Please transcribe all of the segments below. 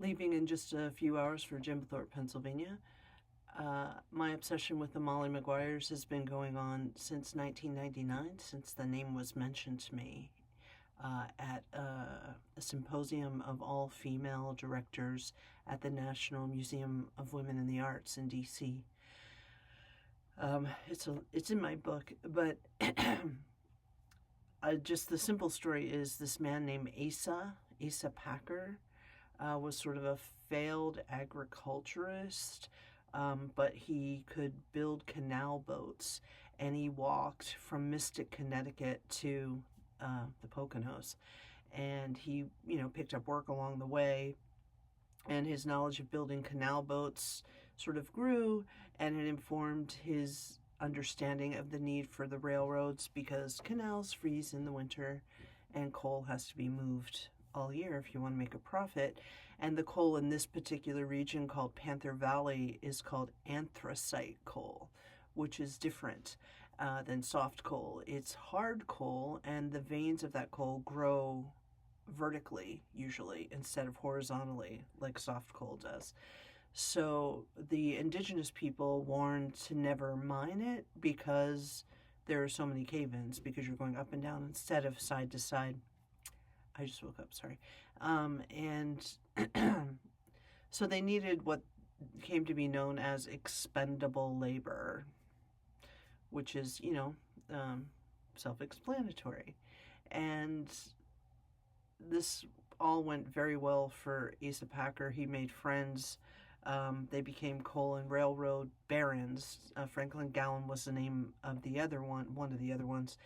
Leaving in just a few hours for Jim Thorpe, Pennsylvania. My obsession with the Molly Maguires has been going on since 1999, since the name was mentioned to me at a symposium of all female directors at the National Museum of Women in the Arts in D.C. It's in my book, but just the simple story is this man named Asa Packer, was sort of a failed agriculturist, but he could build canal boats, and he walked from Mystic, Connecticut to the Poconos, and he, picked up work along the way, and his knowledge of building canal boats sort of grew, and it informed his understanding of the need for the railroads because canals freeze in the winter and coal has to be moved all year if you want to make a profit. And the coal in this particular region called Panther Valley is called anthracite coal, which is different than soft coal. It's hard coal, and the veins of that coal grow vertically usually instead of horizontally like soft coal does. So the indigenous people warned to never mine it because there are so many cave-ins, because you're going up and down instead of side to side. I just woke up, sorry. And so they needed what came to be known as expendable labor, which is, self-explanatory. And this all went very well for Asa Packer. He made friends. They became coal and railroad barons. Franklin Gowan was the name of the other one of the other ones.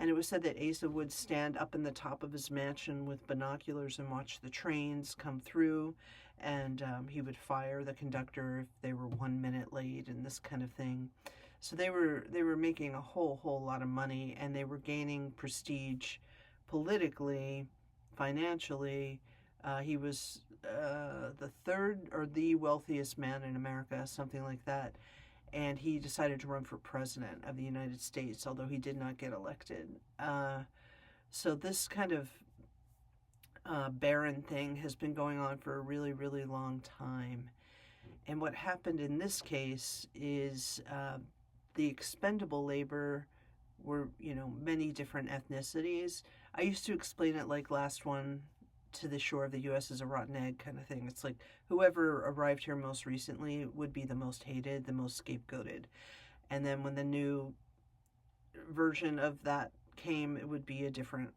And it was said that Asa would stand up in the top of his mansion with binoculars and watch the trains come through, and he would fire the conductor if they were 1 minute late and this kind of thing. So they were making a whole lot of money, and they were gaining prestige politically, financially. He was the third or the wealthiest man in America, something like that. And he decided to run for president of the United States, although he did not get elected. So this kind of barren thing has been going on for a really, really long time. And what happened in this case is the expendable labor were, many different ethnicities. I used to explain it like last one to the shore of the U.S. is a rotten egg kind of thing. It's like whoever arrived here most recently would be the most hated, the most scapegoated. And then when the new version of that came, it would be a different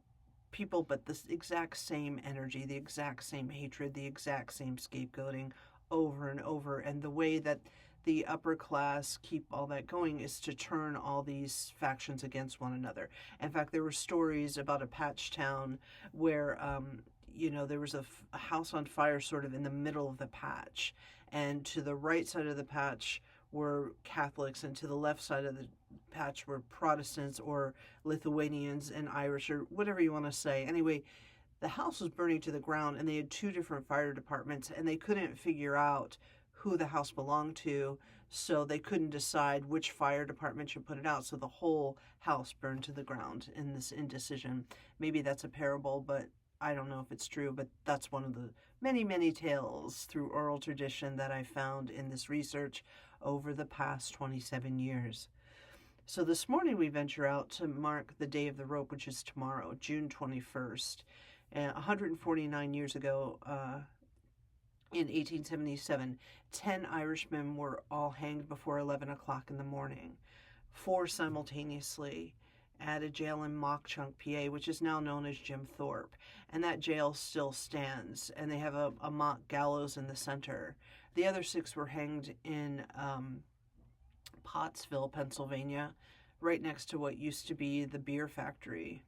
people, but the exact same energy, the exact same hatred, the exact same scapegoating over and over. And the way that the upper class keep all that going is to turn all these factions against one another. In fact, there were stories about a patch town where there was a house on fire sort of in the middle of the patch, and to the right side of the patch were Catholics, and to the left side of the patch were Protestants or Lithuanians and Irish, or whatever you want to say. Anyway, the house was burning to the ground, and they had two different fire departments, and they couldn't figure out who the house belonged to, so they couldn't decide which fire department should put it out, so the whole house burned to the ground in this indecision. Maybe that's a parable, but I don't know if it's true, but that's one of the many, many tales through oral tradition that I found in this research over the past 27 years. So this morning we venture out to mark the Day of the Rope, which is tomorrow, June 21st. 149 years ago, in 1877, 10 Irishmen were all hanged before 11 o'clock in the morning, 4 simultaneously, at a jail in Mock-Chunk, PA, which is now known as Jim Thorpe. And that jail still stands, and they have a mock gallows in the center. The other 6 were hanged in Pottsville, Pennsylvania, right next to what used to be the beer factory.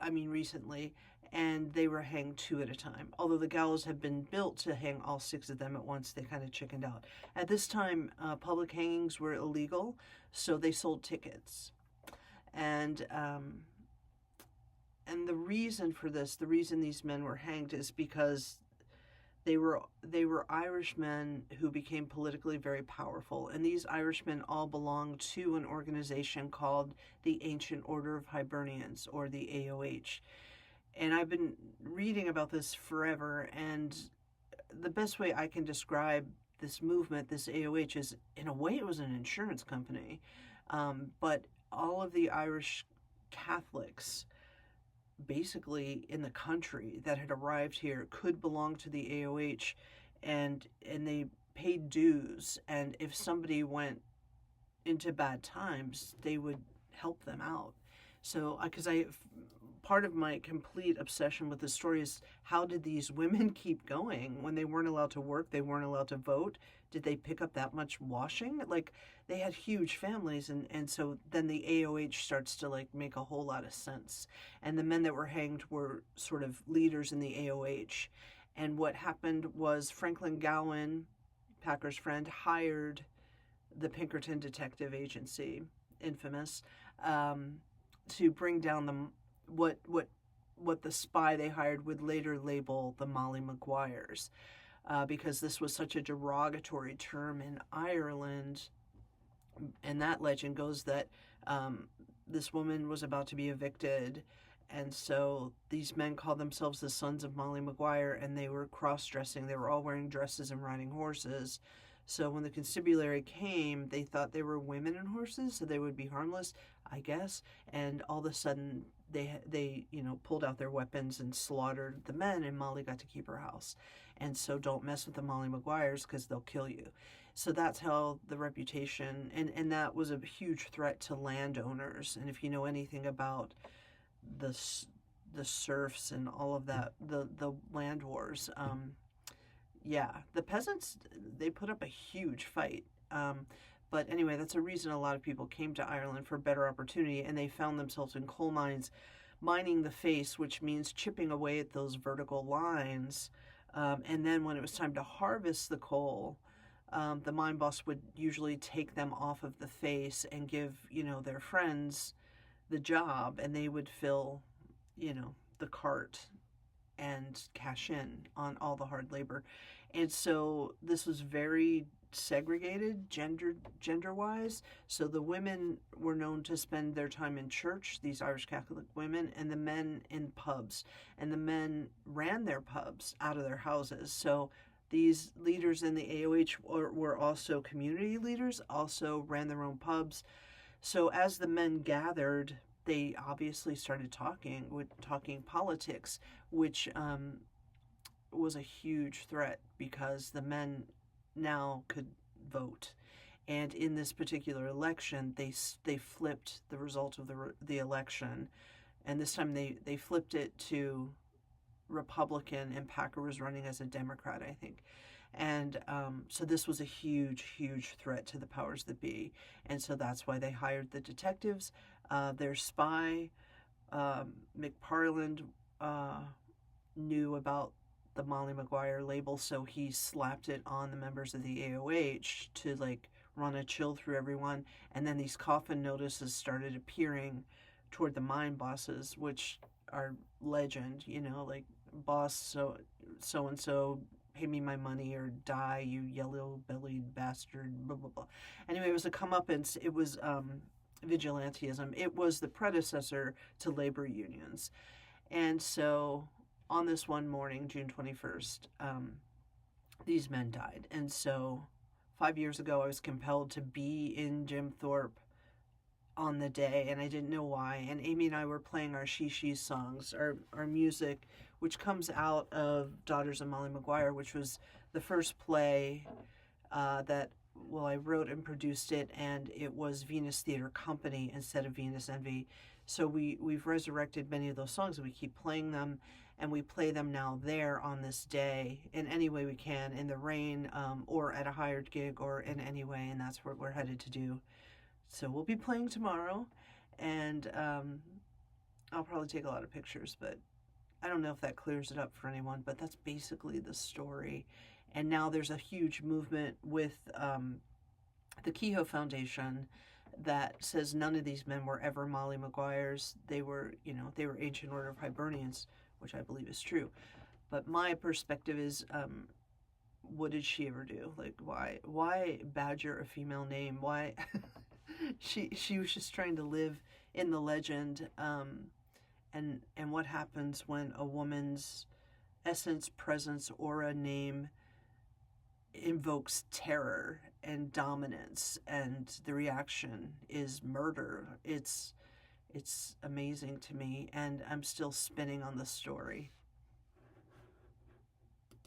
Recently, and they were hanged 2 at a time. Although the gallows had been built to hang all 6 of them at once, they kind of chickened out. At this time, public hangings were illegal, so they sold tickets. And the reason for this, the reason these men were hanged, is because they were Irishmen who became politically very powerful, and these Irishmen all belonged to an organization called the Ancient Order of Hibernians, or the AOH. And I've been reading about this forever, and the best way I can describe this movement, this AOH, is in a way it was an insurance company. But all of the Irish Catholics basically in the country that had arrived here could belong to the AOH, and they paid dues, and if somebody went into bad times, they would help them out. So, because part of my complete obsession with the story is, how did these women keep going when they weren't allowed to work, they weren't allowed to vote? Did they pick up that much washing? Like, they had huge families, and so then the AOH starts to like make a whole lot of sense. And the men that were hanged were sort of leaders in the AOH. And what happened was Franklin Gowan, Packer's friend, hired the Pinkerton Detective Agency, infamous, to bring down what the spy they hired would later label the Molly Maguires, because this was such a derogatory term in Ireland. And that legend goes that this woman was about to be evicted, and so these men called themselves the Sons of Molly Maguire, and they were cross-dressing. They were all wearing dresses and riding horses. So when the constabulary came, they thought they were women and horses, so they would be harmless, I guess. And all of a sudden, they pulled out their weapons and slaughtered the men, and Molly got to keep her house. And so don't mess with the Molly Maguires because they'll kill you. So that's how the reputation, and that was a huge threat to landowners. And if you know anything about the serfs and all of that, the land wars, yeah, the peasants, they put up a huge fight. But anyway, that's a reason a lot of people came to Ireland, for better opportunity, and they found themselves in coal mines, mining the face, which means chipping away at those vertical lines. And then when it was time to harvest the coal, the mine boss would usually take them off of the face and give, their friends the job, and they would fill, the cart and cash in on all the hard labor. And so this was very segregated gender-wise. So the women were known to spend their time in church, these Irish Catholic women, and the men in pubs. And the men ran their pubs out of their houses. So these leaders in the AOH were also community leaders, also ran their own pubs. So as the men gathered, they obviously started talking politics, which was a huge threat because the men now could vote. And in this particular election, they flipped the result of the election, and this time they flipped it to Republican, and Packer was running as a Democrat, I think. And so this was a huge, huge threat to the powers that be. And so that's why they hired the detectives. Their spy, McParland, knew about the Molly Maguire label, so he slapped it on the members of the AOH to like run a chill through everyone. And then these coffin notices started appearing toward the mine bosses, which are legend, like, boss so and so, pay me my money or die, you yellow-bellied bastard, blah, blah, blah. Anyway, it was a comeuppance. It was vigilantism. It was the predecessor to labor unions. And so on this one morning, June 21st, these men died. And so 5 years ago, I was compelled to be in Jim Thorpe on the day, and I didn't know why. And Amy and I were playing our She songs, our music, which comes out of Daughters of Molly Maguire, which was the first play that, well, I wrote and produced it, and it was Venus Theater Company instead of Venus Envy. So we've resurrected many of those songs, and we keep playing them, and we play them now there on this day in any way we can, in the rain, or at a hired gig, or in any way, and that's what we're headed to do. So we'll be playing tomorrow, and I'll probably take a lot of pictures, but I don't know if that clears it up for anyone, but that's basically the story. And now there's a huge movement with the Kehoe Foundation that says none of these men were ever Molly Maguires. They were Ancient Order of Hibernians, which I believe is true. But my perspective is, what did she ever do? Like, why badger a female name? Why? She was just trying to live in the legend, and what happens when a woman's essence, presence, aura, name invokes terror and dominance, and the reaction is murder. It's amazing to me, and I'm still spinning on the story.